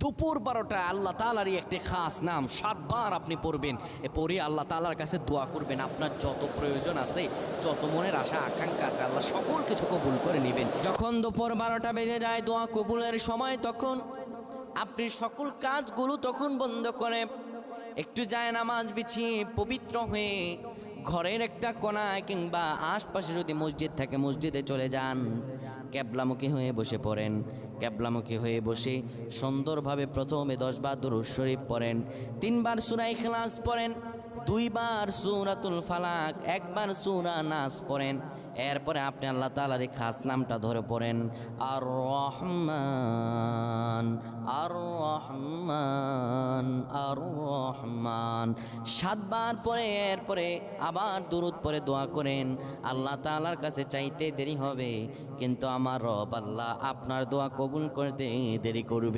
দুপুর 12টায় আল্লাহ তাআলারই একটি খাস নাম 7 বার আপনি পড়বেন, পড়ে আল্লাহ তাআলার কাছে দোয়া করবেন। আপনার যত প্রয়োজন আছে, যত মনের আশা আকাঙ্ক্ষা আছে, আল্লাহ সকল কিছু কবুল করে নেবেন। যখন দুপুর 12টা বেজে যায় দোয়া কবুলের সময়, তখন আপনি সকল কাজগুলো তখন বন্ধ করে একটু যায় নামাজ বিছিয়ে পবিত্র হয়ে ঘরের একটা কোণায় কিংবা আশপাশে যদি মসজিদ থাকে মসজিদে চলে যান, ক্যাবলামুখী হয়ে বসে পড়েন। ক্যাবলামুখী হয়ে বসে সুন্দরভাবে প্রথমে 10 বার দুরূদ শরীফ পড়েন, 3 বার সূরা ইখলাস পড়েন, 2 বার সূরাতুল ফালাক, 1 বার সূরা নাস পড়েন। এরপরে আপনি আল্লাহ তাআলার এই খাস নামটা ধরে পড়েন, আর রহমান আর রহমান আর রহমান 7 বার পরে এরপরে আবার দুরূদ পরে দোয়া করেন। আল্লাহ তাআলার কাছে চাইতে দেরি হবে, কিন্তু আমার রব আল্লাহ আপনার দোয়া কবুল করতে দেরি করবে।